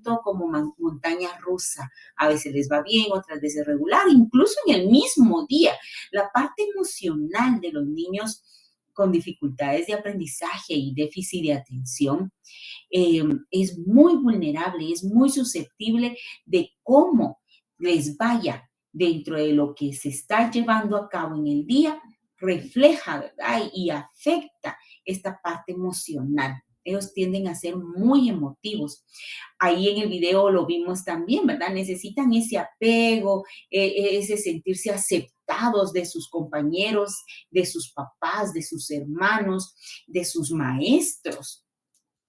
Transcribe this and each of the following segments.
momento como montaña rusa. A veces les va bien, otras veces regular, incluso en el mismo día. La parte emocional de los niños con dificultades de aprendizaje y déficit de atención es muy vulnerable, es muy susceptible de cómo les vaya dentro de lo que se está llevando a cabo en el día, refleja, ¿verdad? Y afecta esta parte emocional. Ellos tienden a ser muy emotivos. Ahí en el video lo vimos también, ¿verdad? Necesitan ese apego, ese sentirse aceptados de sus compañeros, de sus papás, de sus hermanos, de sus maestros.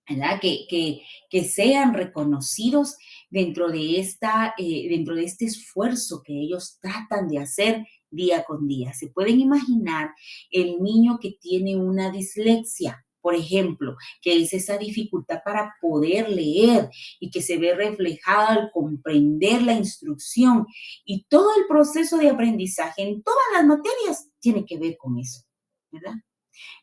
¿Verdad? Que sean reconocidos dentro de este esfuerzo que ellos tratan de hacer día con día. Se pueden imaginar el niño que tiene una dislexia, por ejemplo, que es esa dificultad para poder leer y que se ve reflejada al comprender la instrucción y todo el proceso de aprendizaje en todas las materias tiene que ver con eso, ¿verdad?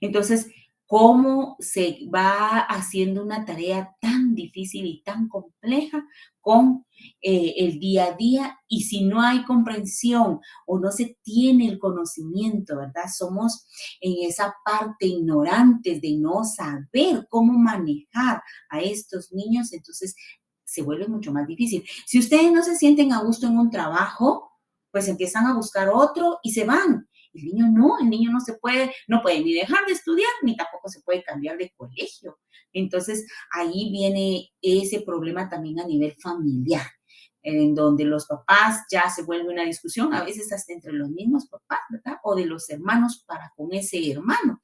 Entonces, ¿cómo se va haciendo una tarea tan difícil y tan compleja con el día a día? Y si no hay comprensión o no se tiene el conocimiento, ¿verdad? Somos en esa parte ignorantes de no saber cómo manejar a estos niños, entonces se vuelve mucho más difícil. Si ustedes no se sienten a gusto en un trabajo, pues empiezan a buscar otro y se van. El niño no se puede, no puede ni dejar de estudiar, ni tampoco se puede cambiar de colegio. Entonces, ahí viene ese problema también a nivel familiar, en donde los papás ya se vuelve una discusión, a veces hasta entre los mismos papás, ¿verdad? O de los hermanos para con ese hermano,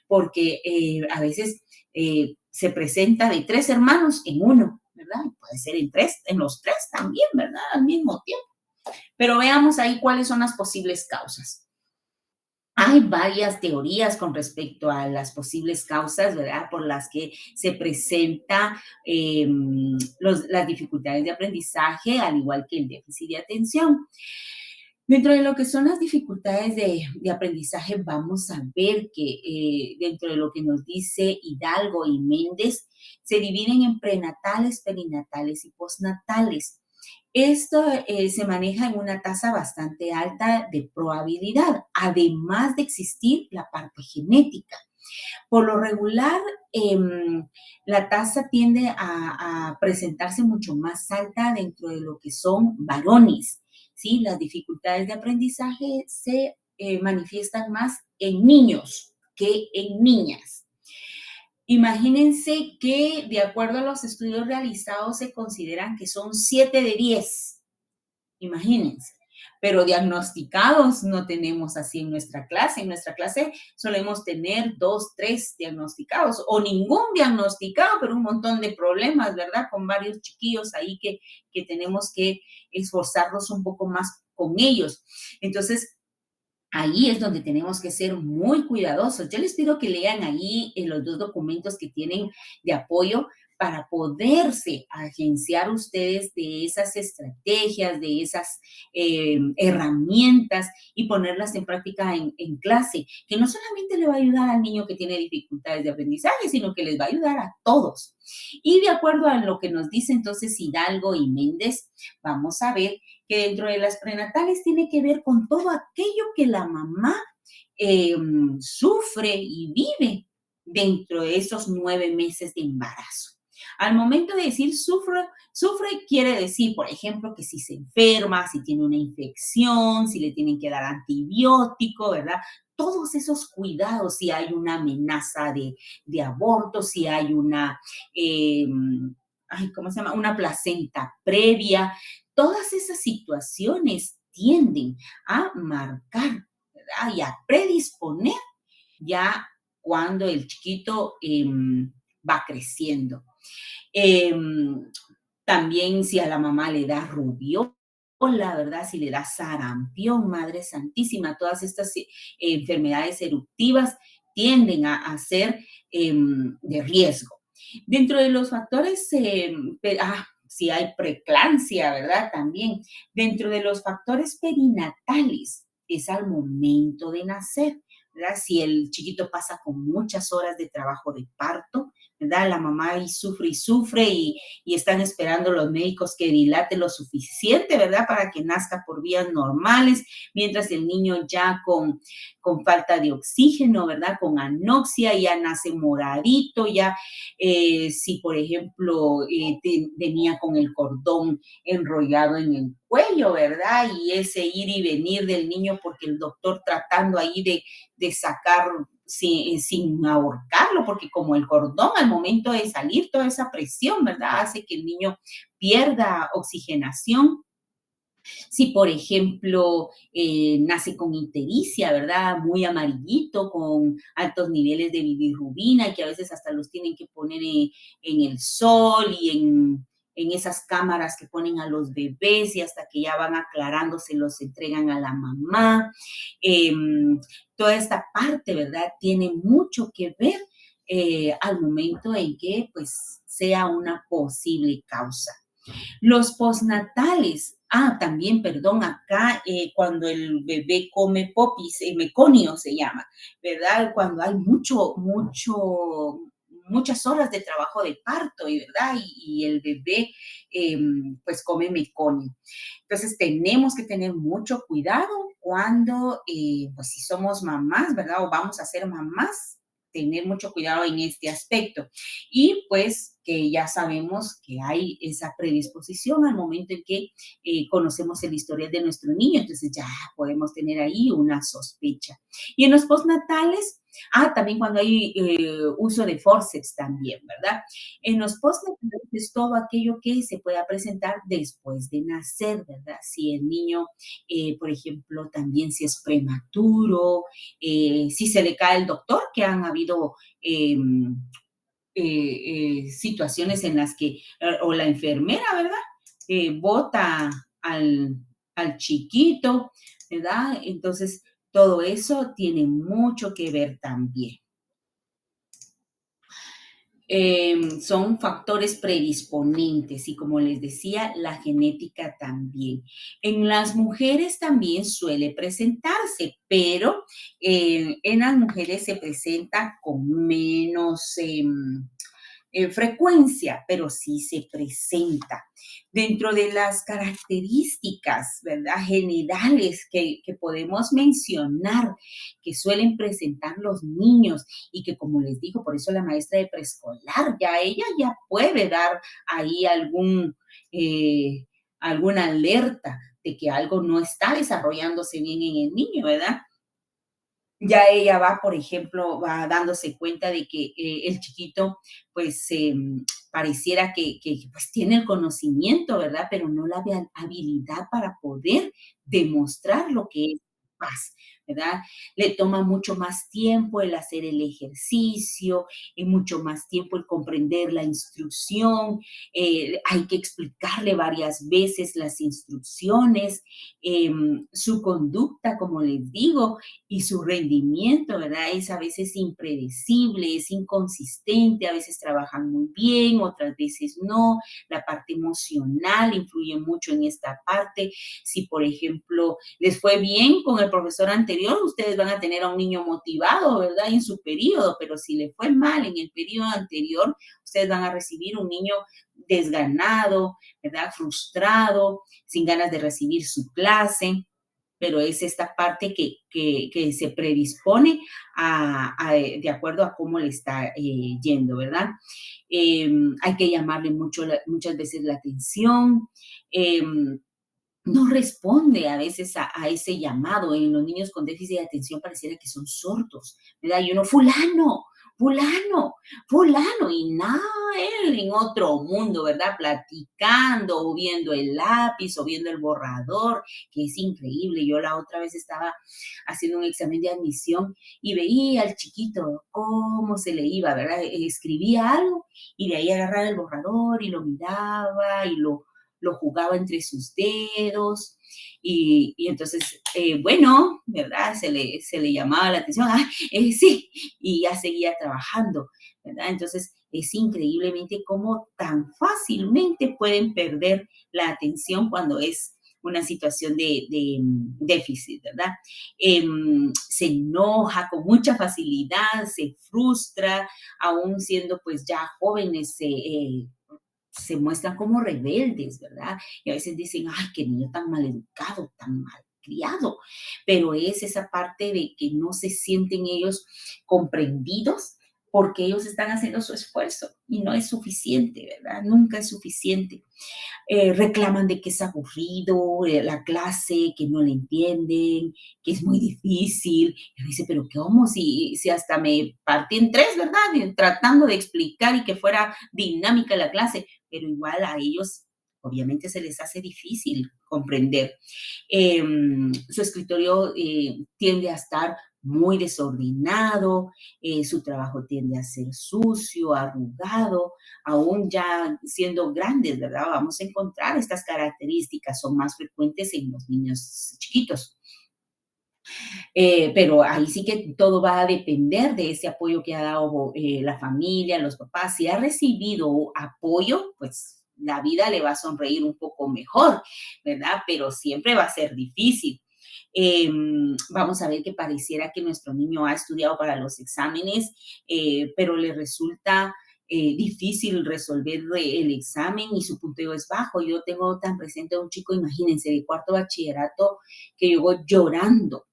porque a veces se presenta de 3 hermanos en uno, ¿verdad? Puede ser en los tres también, ¿verdad? Al mismo tiempo. Pero veamos ahí cuáles son las posibles causas. Hay varias teorías con respecto a las posibles causas, ¿verdad? Por las que se presenta las dificultades de aprendizaje, al igual que el déficit de atención. Dentro de lo que son las dificultades de aprendizaje, vamos a ver que dentro de lo que nos dice Hidalgo y Méndez, se dividen en prenatales, perinatales y postnatales. Esto se maneja en una tasa bastante alta de probabilidad, además de existir la parte genética. Por lo regular, la tasa tiende a presentarse mucho más alta dentro de lo que son varones, ¿sí? Las dificultades de aprendizaje se manifiestan más en niños que en niñas. Imagínense que de acuerdo a los estudios realizados se consideran que son 7 de 10. Imagínense. Pero diagnosticados no tenemos así en nuestra clase. En nuestra clase solemos tener 2, 3 diagnosticados o ningún diagnosticado, pero un montón de problemas, ¿verdad? Con varios chiquillos ahí que tenemos que esforzarnos un poco más con ellos. Entonces, ahí es donde tenemos que ser muy cuidadosos. Yo les pido que lean ahí los 2 documentos que tienen de apoyo para poderse agenciar ustedes de esas estrategias, de esas herramientas y ponerlas en práctica en clase, que no solamente le va a ayudar al niño que tiene dificultades de aprendizaje, sino que les va a ayudar a todos. Y de acuerdo a lo que nos dice entonces Hidalgo y Méndez, vamos a ver que dentro de las prenatales tiene que ver con todo aquello que la mamá sufre y vive dentro de esos 9 meses de embarazo. Al momento de decir sufre quiere decir, por ejemplo, que si se enferma, si tiene una infección, si le tienen que dar antibiótico, ¿verdad? Todos esos cuidados, si hay una amenaza de aborto, si hay una, ¿cómo se llama? Una placenta previa. Todas esas situaciones tienden a marcar, ¿verdad? Y a predisponer ya cuando el chiquito va creciendo. También si a la mamá le da rubiola, ¿verdad? Si le da sarampión, Madre Santísima, todas estas enfermedades eruptivas tienden a ser de riesgo. Dentro de los factores, si hay preeclampsia, ¿verdad? También dentro de los factores perinatales es al momento de nacer, ¿verdad? Si el chiquito pasa con muchas horas de trabajo de parto, ¿verdad? La mamá y sufre y están esperando los médicos que dilate lo suficiente, ¿verdad? Para que nazca por vías normales, mientras el niño ya con falta de oxígeno, ¿verdad? Con anoxia, ya nace moradito, ya si por ejemplo venía con el cordón enrollado en el cuello, ¿verdad? Y ese ir y venir del niño porque el doctor tratando ahí de sacar sin ahorcarlo, porque como el cordón al momento de salir, toda esa presión, ¿verdad? Hace que el niño pierda oxigenación. Si, por ejemplo, nace con ictericia, ¿verdad? Muy amarillito, con altos niveles de bilirrubina, que a veces hasta los tienen que poner en el sol y en esas cámaras que ponen a los bebés y hasta que ya van aclarando se los entregan a la mamá. Eh, Toda esta parte, ¿verdad? Tiene mucho que ver al momento en que pues sea una posible causa. Los postnatales, también, perdón, acá cuando el bebé come popis, meconio se llama, ¿verdad? Cuando hay muchas horas de trabajo de parto, ¿verdad? Y el bebé eh, pues come meconio. Entonces tenemos que tener mucho cuidado cuando, pues si somos mamás, ¿verdad? O vamos a ser mamás, tener mucho cuidado en este aspecto. Y pues que ya sabemos que hay esa predisposición al momento en que conocemos el historial de nuestro niño, entonces ya podemos tener ahí una sospecha. Y en los postnatales, también cuando hay uso de forceps también, ¿verdad? En los postnatales es todo aquello que se pueda presentar después de nacer, ¿verdad? Si el niño, por ejemplo, también si es prematuro, si se le cae el doctor, que han habido situaciones en las que, o la enfermera, ¿verdad? Bota al, al chiquito, ¿verdad? Entonces, todo eso tiene mucho que ver también. Son factores predisponentes y como les decía, la genética también. En las mujeres también suele presentarse, pero en las mujeres se presenta con menos frecuencia, pero sí se presenta. Dentro de las características, ¿verdad? Generales que podemos mencionar, que suelen presentar los niños y que como les digo, por eso la maestra de preescolar, ya ella ya puede dar ahí eh, alguna alerta de que algo no está desarrollándose bien en el niño, ¿verdad? Ya ella va, por ejemplo, va dándose cuenta de que el chiquito, pues, pareciera que, pues, tiene el conocimiento, ¿verdad? Pero no la habilidad para poder demostrar lo que es capaz, ¿verdad? Le toma mucho más tiempo el hacer el ejercicio, mucho más tiempo el comprender la instrucción, hay que explicarle varias veces las instrucciones, su conducta, como les digo, y su rendimiento, ¿verdad? Es a veces impredecible, es inconsistente, a veces trabajan muy bien, otras veces no. La parte emocional influye mucho en esta parte. Si, por ejemplo, les fue bien con el profesor anterior, ustedes van a tener a un niño motivado, ¿verdad? En su periodo, pero si le fue mal en el periodo anterior, ustedes van a recibir un niño desganado, ¿verdad? Frustrado, sin ganas de recibir su clase, pero es esta parte que se predispone de acuerdo a cómo le está yendo, ¿verdad? Hay que llamarle muchas veces la atención. Eh, no responde a veces a ese llamado. En los niños con déficit de atención pareciera que son sordos, ¿verdad? Y uno, fulano, fulano, fulano, y nada, él en otro mundo, ¿verdad? Platicando, o viendo el lápiz, o viendo el borrador, que es increíble. Yo la otra vez estaba haciendo un examen de admisión y veía al chiquito cómo se le iba, ¿verdad? Escribía algo y de ahí agarraba el borrador y lo miraba y lo jugaba entre sus dedos y entonces, bueno, ¿verdad? Se le llamaba la atención, sí, y ya seguía trabajando, ¿verdad? Entonces, es increíblemente cómo tan fácilmente pueden perder la atención cuando es una situación de déficit, ¿verdad? Se enoja con mucha facilidad, se frustra, aún siendo pues ya jóvenes, se muestran como rebeldes, ¿verdad? Y a veces dicen, ay, qué niño tan mal educado, tan mal criado, pero es esa parte de que no se sienten ellos comprendidos porque ellos están haciendo su esfuerzo y no es suficiente, ¿verdad? Nunca es suficiente. Reclaman de que es aburrido la clase, que no le entienden, que es muy difícil. Y uno dice, pero ¿cómo? Si hasta me partí en tres, ¿verdad? Tratando de explicar y que fuera dinámica la clase, pero igual a ellos obviamente se les hace difícil comprender. Su escritorio tiende a estar muy desordenado, su trabajo tiende a ser sucio, arrugado, aún ya siendo grandes, ¿verdad? Vamos a encontrar estas características, son más frecuentes en los niños chiquitos. Pero ahí sí que todo va a depender de ese apoyo que ha dado la familia, los papás. Si ha recibido apoyo, pues la vida le va a sonreír un poco mejor, ¿verdad? Pero siempre va a ser difícil. Vamos a ver que pareciera que nuestro niño ha estudiado para los exámenes, pero le resulta difícil resolver el examen y su punteo es bajo. Yo tengo tan presente a un chico, imagínense, de cuarto bachillerato, que llegó llorando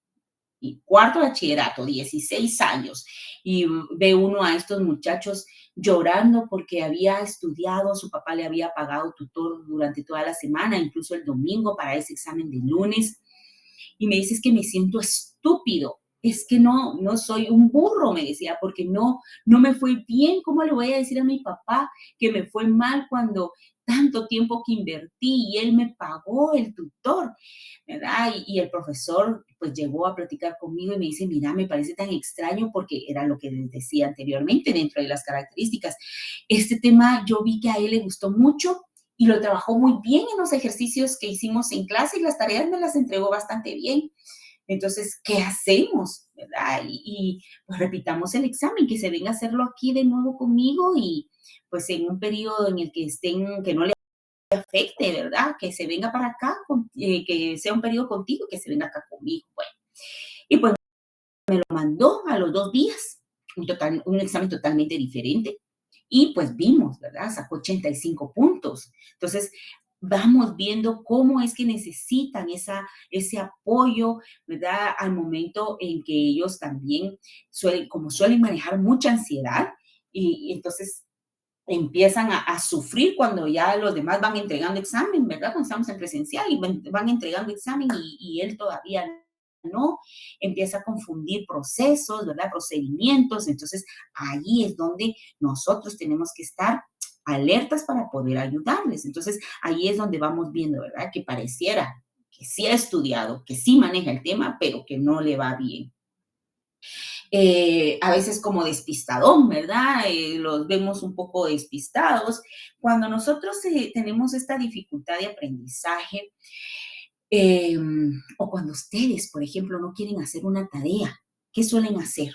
y cuarto bachillerato, 16 años, y ve uno a estos muchachos llorando porque había estudiado, su papá le había pagado tutor durante toda la semana, incluso el domingo para ese examen de lunes, y me dice, es que me siento estúpido, es que no soy un burro, me decía, porque no me fue bien, ¿cómo le voy a decir a mi papá que me fue mal cuando tanto tiempo que invertí y él me pagó el tutor, ¿verdad? Y el profesor pues llegó a platicar conmigo y me dice, mira, me parece tan extraño porque era lo que les decía anteriormente dentro de las características. Este tema yo vi que a él le gustó mucho y lo trabajó muy bien en los ejercicios que hicimos en clase y las tareas me las entregó bastante bien. Entonces, ¿qué hacemos? ¿Verdad? Pues repitamos el examen, que se venga a hacerlo aquí de nuevo conmigo y pues en un periodo en el que estén, que no le afecte, ¿verdad? Que se venga para acá, que sea un periodo contigo, que se venga acá conmigo. Bueno, y pues me lo mandó a los 2 días, un examen totalmente diferente. Y pues vimos, ¿verdad? Sacó 85 puntos. Entonces, vamos viendo cómo es que necesitan ese apoyo, ¿verdad? Al momento en que ellos también como suelen manejar mucha ansiedad, y entonces empiezan a sufrir cuando ya los demás van entregando examen, ¿verdad? Cuando estamos en presencial y van entregando examen y él todavía no, empieza a confundir procesos, ¿verdad? Procedimientos. Entonces, ahí es donde nosotros tenemos que estar alertas para poder ayudarles. Entonces, ahí es donde vamos viendo, ¿verdad? Que pareciera que sí ha estudiado, que sí maneja el tema, pero que no le va bien. A veces como despistadón, ¿verdad? Los vemos un poco despistados. Cuando nosotros tenemos esta dificultad de aprendizaje, eh, o cuando ustedes, por ejemplo, no quieren hacer una tarea, ¿qué suelen hacer?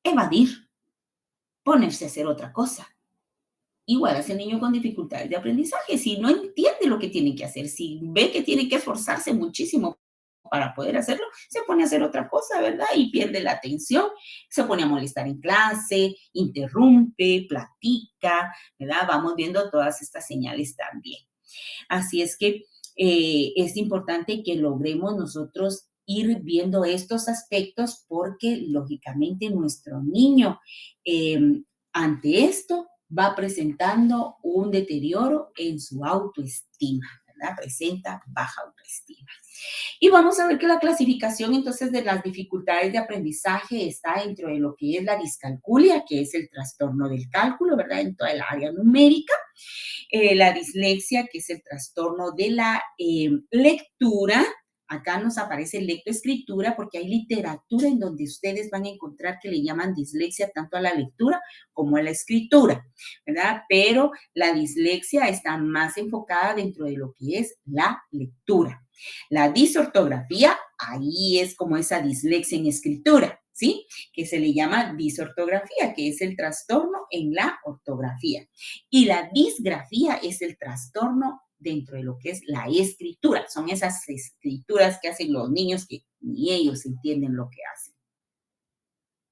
Evadir, ponerse a hacer otra cosa. Igual hace el niño con dificultades de aprendizaje, si no entiende lo que tiene que hacer, si ve que tiene que esforzarse muchísimo para poder hacerlo, se pone a hacer otra cosa, ¿verdad? Y pierde la atención, se pone a molestar en clase, interrumpe, platica, ¿verdad? Vamos viendo todas estas señales también. Así es que es importante que logremos nosotros ir viendo estos aspectos porque lógicamente nuestro niño ante esto va presentando un deterioro en su autoestima, ¿verdad? Presenta baja autoestima. Y vamos a ver que la clasificación entonces de las dificultades de aprendizaje está dentro de lo que es la discalculia, que es el trastorno del cálculo, ¿verdad? En toda el área numérica. La dislexia, que es el trastorno de la lectura. Acá nos aparece lectoescritura porque hay literatura en donde ustedes van a encontrar que le llaman dislexia tanto a la lectura como a la escritura, ¿verdad? Pero la dislexia está más enfocada dentro de lo que es la lectura. La disortografía, ahí es como esa dislexia en escritura, ¿sí? Que se le llama disortografía, que es el trastorno en la ortografía. Y la disgrafía es el trastorno dentro de lo que es la escritura. Son esas escrituras que hacen los niños que ni ellos entienden lo que hacen.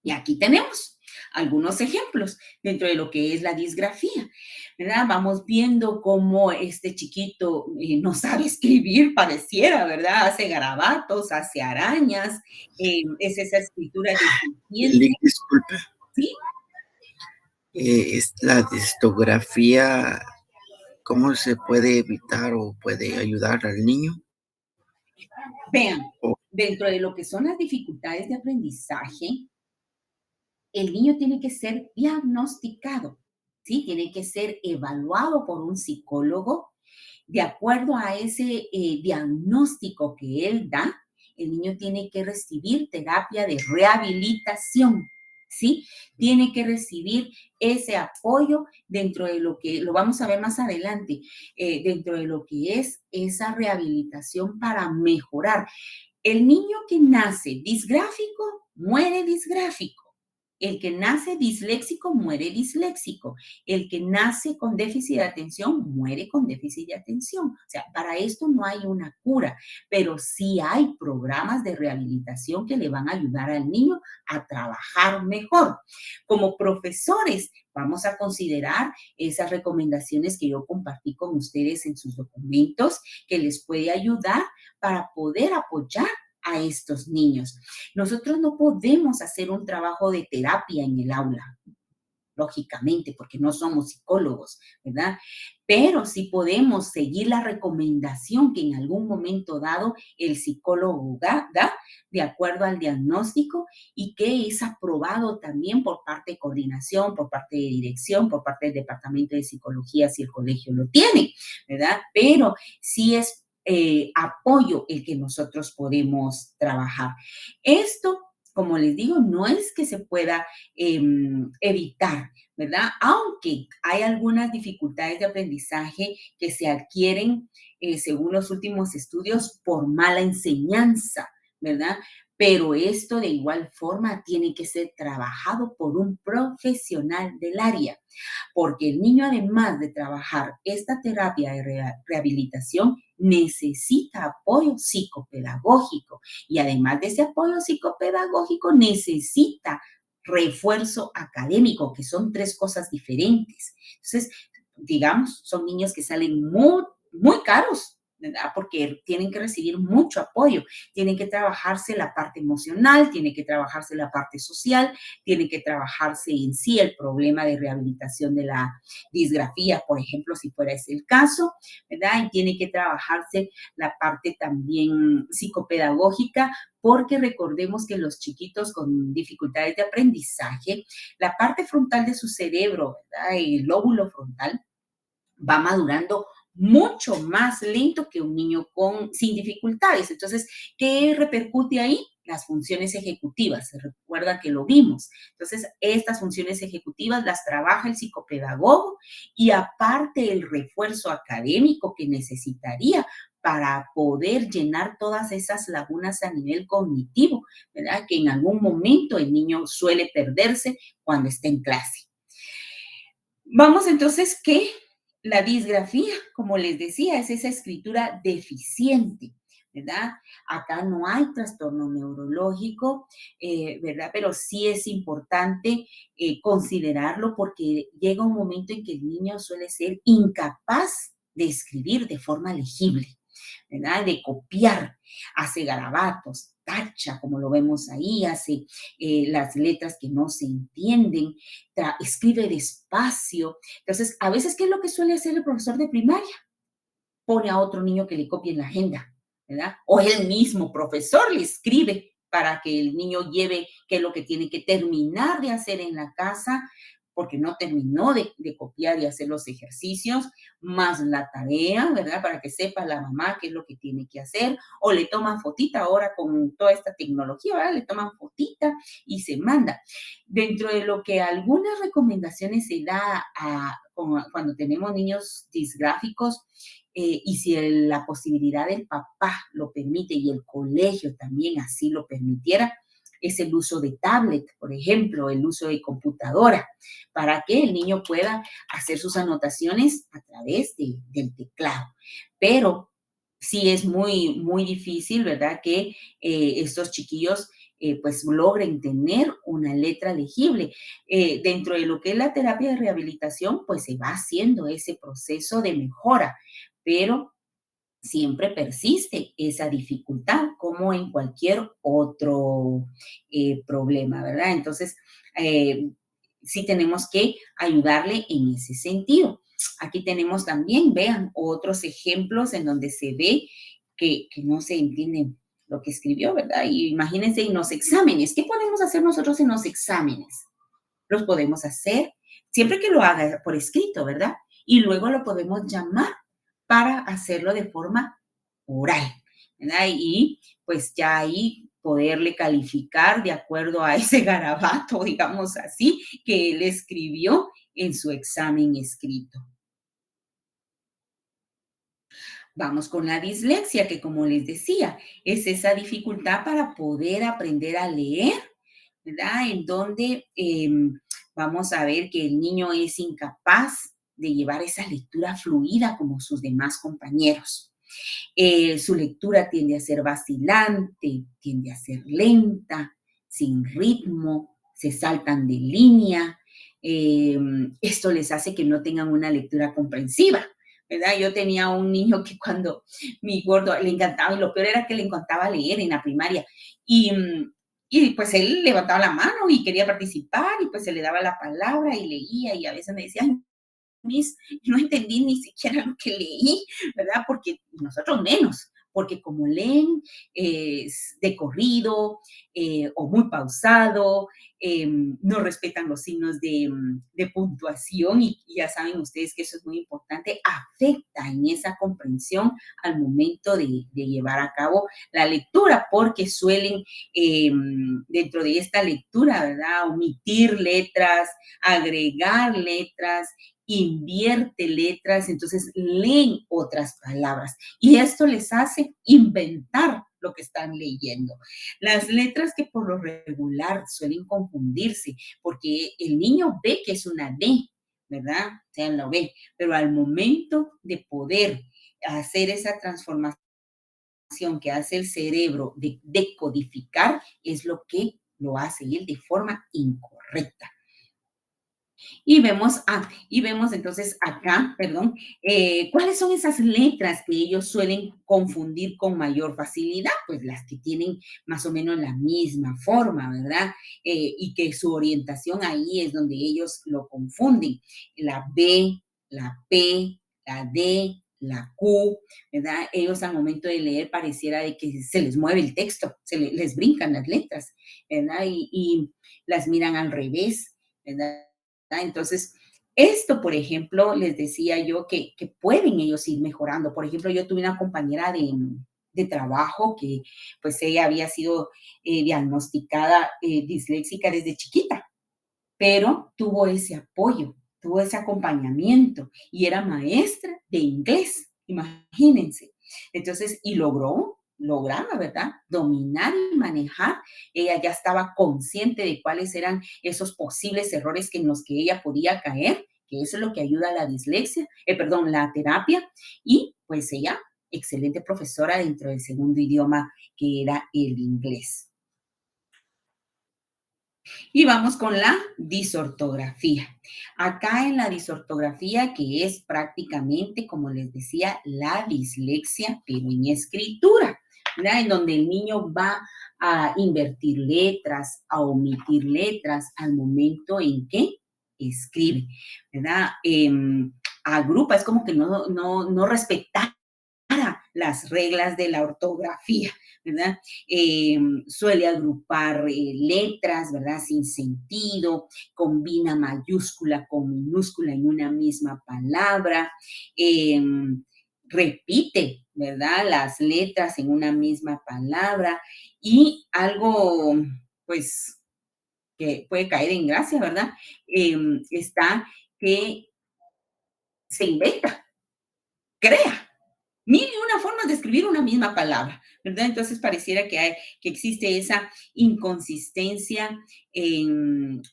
Y aquí tenemos algunos ejemplos dentro de lo que es la disgrafía, ¿verdad? Vamos viendo cómo este chiquito no sabe escribir, pareciera, ¿verdad? Hace garabatos, hace arañas, es esa escritura deficiente, Disculpe, ¿sí? es la distografía, ¿cómo se puede evitar o puede ayudar al niño? Vean, O dentro de lo que son las dificultades de aprendizaje, el niño tiene que ser diagnosticado, ¿sí? Tiene que ser evaluado por un psicólogo. De acuerdo a ese diagnóstico que él da, el niño tiene que recibir terapia de rehabilitación, ¿sí? Tiene que recibir ese apoyo dentro de lo que, lo vamos a ver más adelante, dentro de lo que es esa rehabilitación para mejorar. El niño que nace disgráfico muere disgráfico. El que nace disléxico muere disléxico. El que nace con déficit de atención muere con déficit de atención. O sea, para esto no hay una cura, pero sí hay programas de rehabilitación que le van a ayudar al niño a trabajar mejor. Como profesores, vamos a considerar esas recomendaciones que yo compartí con ustedes en sus documentos que les puede ayudar para poder apoyar a estos niños. Nosotros no podemos hacer un trabajo de terapia en el aula, lógicamente, porque no somos psicólogos, ¿verdad? Pero sí podemos seguir la recomendación que en algún momento dado el psicólogo da de acuerdo al diagnóstico y que es aprobado también por parte de coordinación, por parte de dirección, por parte del departamento de psicología si el colegio lo tiene, ¿verdad? Pero sí es apoyo el que nosotros podemos trabajar. Esto, como les digo, no es que se pueda evitar, ¿verdad? Aunque hay algunas dificultades de aprendizaje que se adquieren, según los últimos estudios, por mala enseñanza, ¿verdad? Pero esto de igual forma tiene que ser trabajado por un profesional del área, porque el niño, además de trabajar esta terapia de rehabilitación, necesita apoyo psicopedagógico y además de ese apoyo psicopedagógico necesita refuerzo académico, que son tres cosas diferentes. Entonces, digamos, son niños que salen muy, muy caros, ¿verdad? Porque tienen que recibir mucho apoyo, tienen que trabajarse la parte emocional, tienen que trabajarse la parte social, tienen que trabajarse en sí el problema de rehabilitación de la disgrafía, por ejemplo, si fuera ese el caso, ¿verdad? Y tiene que trabajarse la parte también psicopedagógica, porque recordemos que los chiquitos con dificultades de aprendizaje, la parte frontal de su cerebro, ¿verdad? El lóbulo frontal, va madurando mucho más lento que un niño sin dificultades. Entonces, ¿qué repercute ahí? Las funciones ejecutivas. Se recuerda que lo vimos. Entonces, estas funciones ejecutivas las trabaja el psicopedagogo y aparte el refuerzo académico que necesitaría para poder llenar todas esas lagunas a nivel cognitivo, ¿verdad? Que en algún momento el niño suele perderse cuando está en clase. Vamos entonces que la disgrafía, como les decía, es esa escritura deficiente, ¿verdad? Acá no hay trastorno neurológico, ¿verdad? Pero sí es importante considerarlo porque llega un momento en que el niño suele ser incapaz de escribir de forma legible, ¿verdad? De copiar, hace garabatos, tacha, como lo vemos ahí, hace las letras que no se entienden, escribe despacio. Entonces, a veces, ¿qué es lo que suele hacer el profesor de primaria? Pone a otro niño que le copie en la agenda, ¿verdad? O el mismo profesor le escribe para que el niño lleve qué es lo que tiene que terminar de hacer en la casa, porque no terminó de copiar y hacer los ejercicios, más la tarea, ¿verdad? Para que sepa la mamá qué es lo que tiene que hacer, o le toman fotita ahora con toda esta tecnología, ¿verdad? Le toman fotita y se manda. Dentro de lo que algunas recomendaciones se da cuando tenemos niños disgráficos, y si la posibilidad del papá lo permite y el colegio también así lo permitiera, es el uso de tablet, por ejemplo, el uso de computadora, para que el niño pueda hacer sus anotaciones a través del teclado. Pero sí es muy, muy difícil, ¿verdad? Que estos chiquillos pues logren tener una letra legible. Dentro de lo que es la terapia de rehabilitación, pues se va haciendo ese proceso de mejora, pero siempre persiste esa dificultad, como en cualquier otro problema, ¿verdad? Entonces, eh, sí tenemos que ayudarle en ese sentido. Aquí tenemos también, vean, otros ejemplos en donde se ve que no se entiende lo que escribió, ¿verdad? Y imagínense en los exámenes. ¿Qué podemos hacer nosotros en los exámenes? Los podemos hacer siempre que lo haga por escrito, ¿verdad? Y luego lo podemos llamar para hacerlo de forma oral, ¿verdad? Y pues ya ahí poderle calificar de acuerdo a ese garabato, digamos así, que él escribió en su examen escrito. Vamos con la dislexia, que como les decía, es esa dificultad para poder aprender a leer, ¿verdad? En donde vamos a ver que el niño es incapaz de llevar esa lectura fluida como sus demás compañeros. Su lectura tiende a ser vacilante, tiende a ser lenta, sin ritmo, se saltan de línea. Esto les hace que no tengan una lectura comprensiva, ¿verdad? Yo tenía un niño que cuando mi gordo le encantaba, y lo peor era que le encantaba leer en la primaria, y, y pues él levantaba la mano y quería participar, y pues se le daba la palabra y leía, y a veces me decía, ay, Miss, no entendí ni siquiera lo que leí, ¿verdad? Porque nosotros menos, porque como leen de corrido o muy pausado, no respetan los signos de puntuación y ya saben ustedes que eso es muy importante, afecta en esa comprensión al momento de llevar a cabo la lectura, porque suelen dentro de esta lectura, ¿verdad? Omitir letras, agregar letras, invierte letras, entonces leen otras palabras y esto les hace inventar lo que están leyendo. Las letras que por lo regular suelen confundirse porque el niño ve que es una D, ¿verdad? O sea, lo ve, pero al momento de poder hacer esa transformación que hace el cerebro de decodificar es lo que lo hace él de forma incorrecta. Y vemos entonces acá, perdón, cuáles son esas letras que ellos suelen confundir con mayor facilidad, pues las que tienen más o menos la misma forma, ¿verdad? Y que su orientación ahí es donde ellos lo confunden. La B, la P, la D, la Q, ¿verdad? Ellos al momento de leer pareciera de que se les mueve el texto, les brincan las letras, ¿verdad? Y las miran al revés, ¿verdad? Entonces, esto, por ejemplo, les decía yo que pueden ellos ir mejorando. Por ejemplo, yo tuve una compañera de trabajo que pues ella había sido diagnosticada disléxica desde chiquita, pero tuvo ese apoyo, tuvo ese acompañamiento y era maestra de inglés, imagínense. Entonces, y lograba, ¿verdad? Dominar y manejar. Ella ya estaba consciente de cuáles eran esos posibles errores que en los que ella podía caer, que eso es lo que ayuda a la dislexia, perdón, la terapia, y pues ella, excelente profesora dentro del segundo idioma que era el inglés. Y vamos con la disortografía. Acá en la disortografía, que es prácticamente, como les decía, la dislexia, pero en escritura, ¿verdad? En donde el niño va a invertir letras, a omitir letras al momento en que escribe, ¿verdad? Agrupa, es como que no respeta las reglas de la ortografía, ¿verdad? Suele agrupar letras, ¿verdad? Sin sentido, combina mayúscula con minúscula en una misma palabra, eh, repite, ¿verdad? Las letras en una misma palabra y algo, pues, que puede caer en gracia, ¿verdad? Está que se inventa, crea mil y una forma de escribir una misma palabra, ¿verdad? Entonces pareciera que existe esa inconsistencia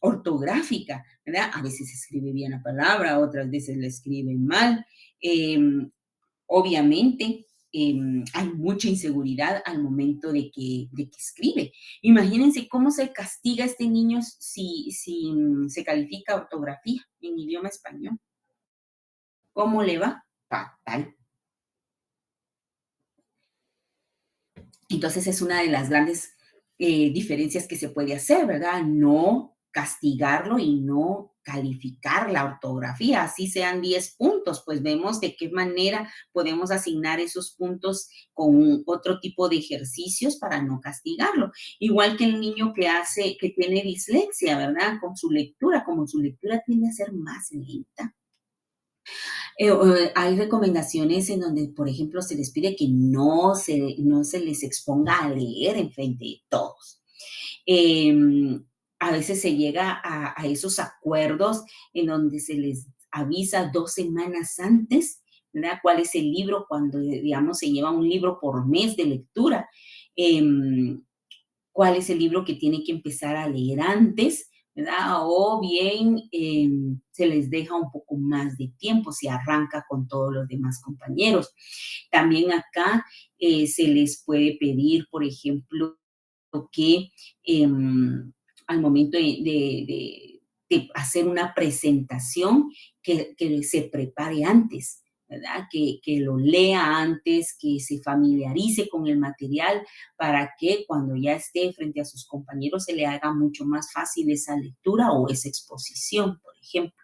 ortográfica, ¿verdad? A veces se escribe bien la palabra, otras veces la escriben mal. Em, Obviamente, hay mucha inseguridad al momento de que escribe. Imagínense cómo se castiga a este niño si se califica ortografía en idioma español. ¿Cómo le va? Fatal. Entonces es una de las grandes diferencias que se puede hacer, ¿verdad? No castigarlo y no calificar la ortografía, así sean 10 puntos, pues vemos de qué manera podemos asignar esos puntos con otro tipo de ejercicios para no castigarlo. Igual que el niño que tiene dislexia, ¿verdad? Con su lectura, como su lectura tiende a ser más lenta, hay recomendaciones en donde, por ejemplo, se les pide que no se les exponga a leer en frente de todos. A veces se llega a esos acuerdos en donde se les avisa 2 semanas antes, ¿verdad? ¿Cuál es el libro cuando, digamos, se lleva un libro por mes de lectura? Em, ¿Cuál es el libro que tiene que empezar a leer antes? ¿Verdad? O bien se les deja un poco más de tiempo si arranca con todos los demás compañeros. También acá se les puede pedir, por ejemplo, que al momento de hacer una presentación, que se prepare antes, ¿verdad? Que lo lea antes, que se familiarice con el material para que cuando ya esté frente a sus compañeros se le haga mucho más fácil esa lectura o esa exposición, por ejemplo.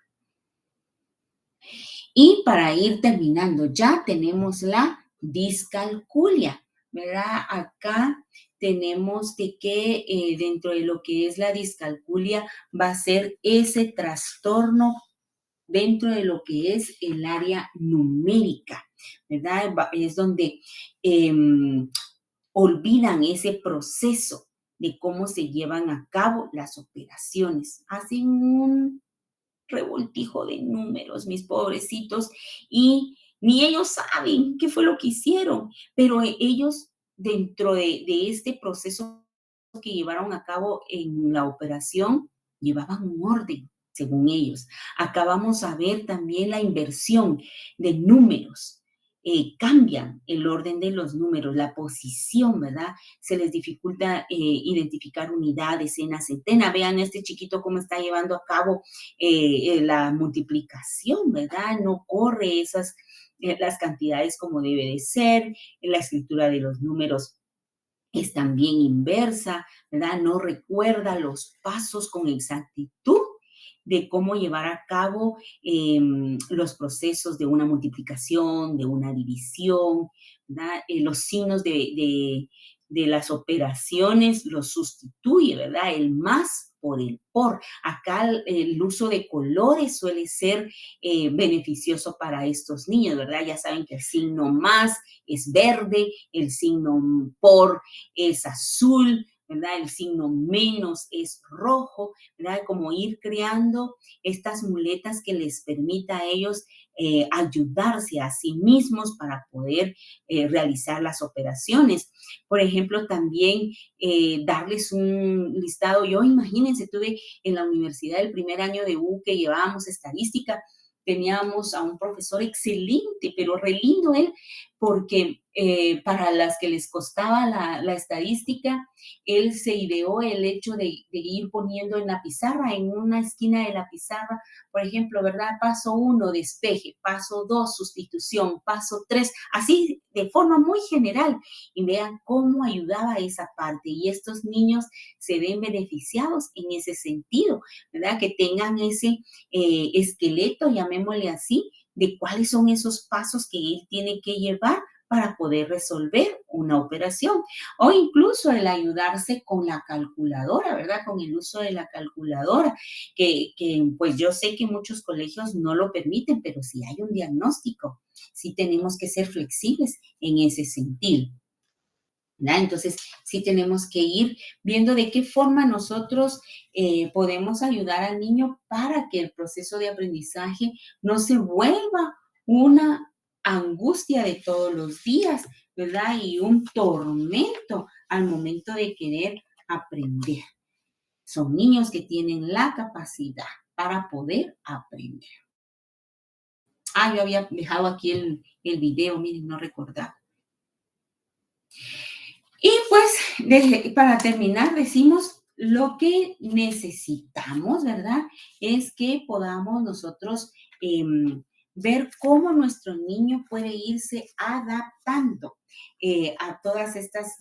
Y para ir terminando, ya tenemos la discalculia, ¿verdad? Acá tenemos de que dentro de lo que es la discalculia va a ser ese trastorno dentro de lo que es el área numérica, ¿verdad? Es donde eh, olvidan ese proceso de cómo se llevan a cabo las operaciones. Hacen un revoltijo de números, mis pobrecitos, y ni ellos saben qué fue lo que hicieron, pero ellos dentro de este proceso que llevaron a cabo en la operación, llevaban un orden, según ellos. Acá vamos a ver también la inversión de números. Cambian el orden de los números, la posición, ¿verdad? Se les dificulta identificar unidades, decenas, centenas. Vean este chiquito cómo está llevando a cabo la multiplicación, ¿verdad? No corre las cantidades como debe de ser, la escritura de los números es también inversa, ¿verdad? No recuerda los pasos con exactitud de cómo llevar a cabo los procesos de una multiplicación, de una división, ¿verdad? Los signos de las operaciones los sustituye, ¿verdad? El más por el por. Acá el uso de colores suele ser beneficioso para estos niños, ¿verdad? Ya saben que el signo más es verde, el signo por es azul, ¿verdad? El signo menos es rojo, ¿verdad? Como ir creando estas muletas que les permita a ellos ayudarse a sí mismos para poder realizar las operaciones. Por ejemplo, también darles un listado. Yo, imagínense, tuve en la universidad el primer año de U que llevábamos estadística, teníamos a un profesor excelente, pero re lindo él, porque para las que les costaba la estadística, él se ideó el hecho de ir poniendo en la pizarra, en una esquina de la pizarra, por ejemplo, ¿verdad? Paso 1, despeje, paso 2, sustitución, paso 3, así de forma muy general. Y vean cómo ayudaba esa parte. Y estos niños se ven beneficiados en ese sentido, ¿verdad? Que tengan ese esqueleto, llamémosle así, de cuáles son esos pasos que él tiene que llevar para poder resolver una operación. O incluso el ayudarse con la calculadora, ¿verdad? Con el uso de la calculadora, que pues yo sé que muchos colegios no lo permiten, pero si hay un diagnóstico, sí tenemos que ser flexibles en ese sentido, ¿verdad? Entonces, sí tenemos que ir viendo de qué forma nosotros podemos ayudar al niño para que el proceso de aprendizaje no se vuelva una angustia de todos los días, ¿verdad? Y un tormento al momento de querer aprender. Son niños que tienen la capacidad para poder aprender. Ah, yo había dejado aquí el video, miren, no recordaba. Y pues, para terminar, decimos lo que necesitamos, ¿verdad? Es que podamos nosotros ver cómo nuestro niño puede irse adaptando a todas estas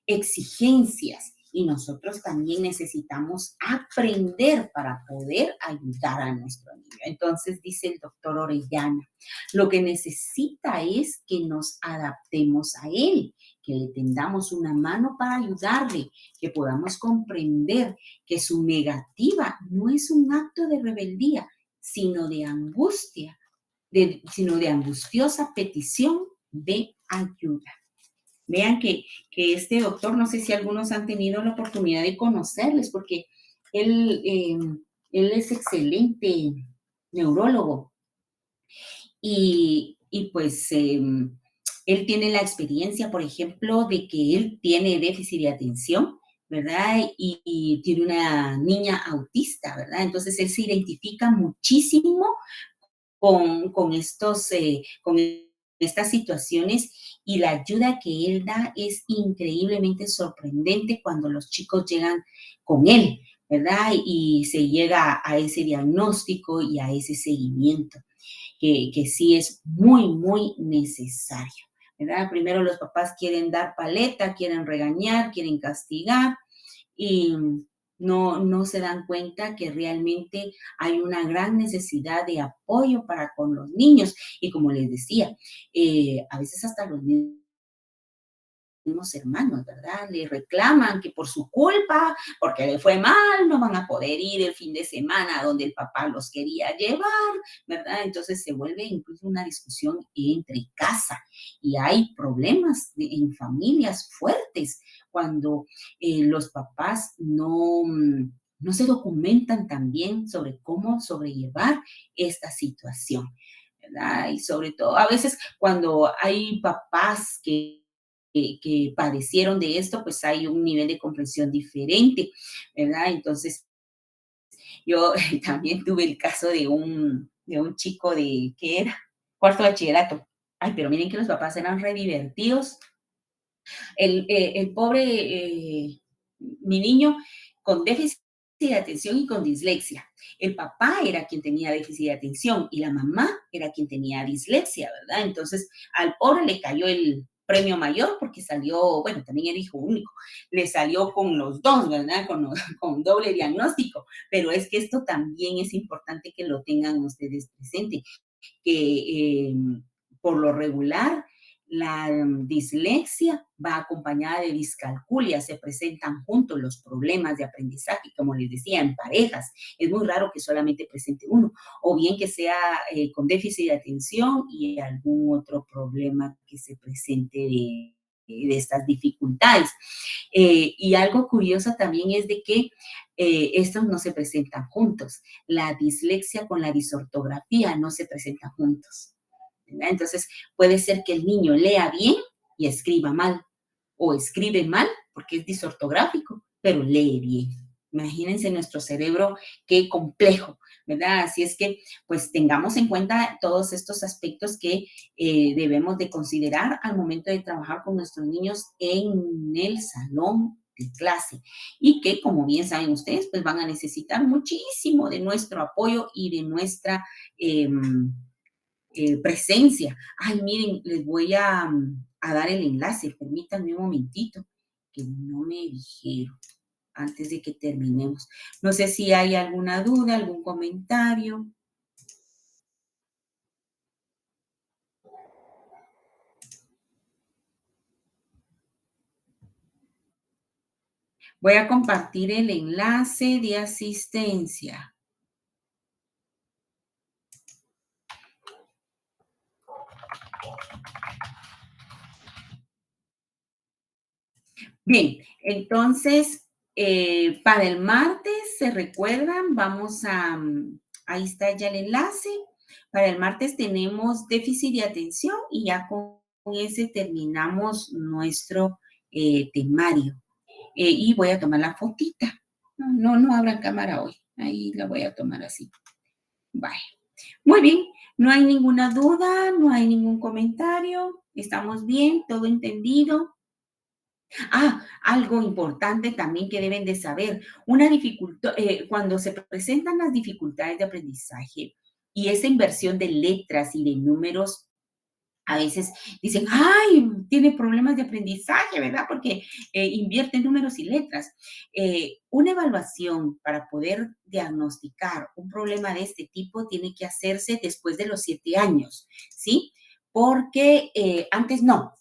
exigencias. Y nosotros también necesitamos aprender para poder ayudar a nuestro niño. Entonces, dice el doctor Orellana, lo que necesita es que nos adaptemos a él, que le tendamos una mano para ayudarle, que podamos comprender que su negativa no es un acto de rebeldía, sino de angustia, sino de angustiosa petición de ayuda. Vean que este doctor, no sé si algunos han tenido la oportunidad de conocerles, porque él, eh, él es excelente neurólogo y pues él tiene la experiencia, por ejemplo, de que él tiene déficit de atención, ¿verdad? Y tiene una niña autista, ¿verdad? Entonces él se identifica muchísimo con estas situaciones y la ayuda que él da es increíblemente sorprendente cuando los chicos llegan con él, ¿verdad? Y se llega a ese diagnóstico y a ese seguimiento que sí es muy, muy necesario, ¿verdad? Primero los papás quieren dar paleta, quieren regañar, quieren castigar y no se dan cuenta que realmente hay una gran necesidad de apoyo para con los niños. Y como les decía, a veces hasta los niños mismos hermanos, ¿verdad? Le reclaman que por su culpa, porque le fue mal, no van a poder ir el fin de semana donde el papá los quería llevar, ¿verdad? Entonces se vuelve incluso una discusión entre casa y hay problemas en familias fuertes cuando los papás no se documentan también sobre cómo sobrellevar esta situación, ¿verdad? Y sobre todo, a veces cuando hay papás que padecieron de esto, pues hay un nivel de comprensión diferente, ¿verdad? Entonces, yo también tuve el caso de un chico ¿qué era? Cuarto de bachillerato. Ay, pero miren que los papás eran re divertidos. El pobre, mi niño con déficit de atención y con dislexia. El papá era quien tenía déficit de atención y la mamá era quien tenía dislexia, ¿verdad? Entonces, al pobre le cayó el premio mayor porque salió, bueno, también era hijo único, le salió con los dos, ¿verdad? Con doble diagnóstico, pero es que esto también es importante que lo tengan ustedes presente, que por lo regular la dislexia va acompañada de discalculia, se presentan juntos los problemas de aprendizaje, como les decía, en parejas. Es muy raro que solamente presente uno, o bien que sea con déficit de atención y algún otro problema que se presente de estas dificultades. Y algo curioso también es de que estos no se presentan juntos. La dislexia con la disortografía no se presentan juntos, ¿verdad? Entonces, puede ser que el niño lea bien y escriba mal, o escribe mal porque es disortográfico, pero lee bien. Imagínense nuestro cerebro, qué complejo, ¿verdad? Así es que, pues, tengamos en cuenta todos estos aspectos que debemos de considerar al momento de trabajar con nuestros niños en el salón de clase y que, como bien saben ustedes, pues van a necesitar muchísimo de nuestro apoyo y de nuestra presencia. Ay, miren, les voy a dar el enlace, permítanme un momentito, que no me dijeron antes de que terminemos. No sé si hay alguna duda, algún comentario. Voy a compartir el enlace de asistencia. Bien, entonces, para el martes, ¿se recuerdan? Ahí está ya el enlace. Para el martes tenemos déficit de atención y ya con ese terminamos nuestro temario. Y voy a tomar la fotita. No abran cámara hoy. Ahí la voy a tomar así. Vale. Muy bien. No hay ninguna duda, no hay ningún comentario. ¿Estamos bien? ¿Todo entendido? Algo importante también que deben de saber, una dificultad, cuando se presentan las dificultades de aprendizaje y esa inversión de letras y de números, a veces dicen, ay, tiene problemas de aprendizaje, ¿verdad? Porque invierte en números y letras. Una evaluación para poder diagnosticar un problema de este tipo tiene que hacerse después de los 7 años, ¿sí? Porque antes no,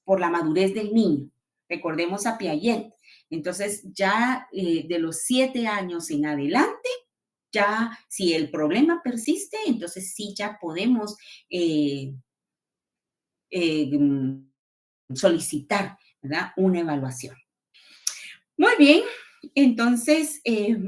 por la madurez del niño. Recordemos a Piaget. Entonces, ya de los 7 años en adelante, ya si el problema persiste, entonces sí ya podemos eh, solicitar, ¿verdad? Una evaluación. Muy bien, entonces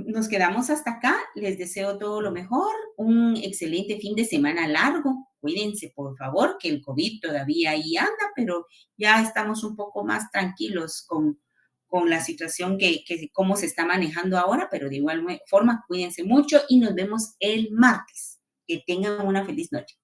nos quedamos hasta acá. Les deseo todo lo mejor, un excelente fin de semana largo. Cuídense, por favor, que el COVID todavía ahí anda, pero ya estamos un poco más tranquilos con la situación cómo se está manejando ahora, pero de igual forma, cuídense mucho y nos vemos el martes. Que tengan una feliz noche.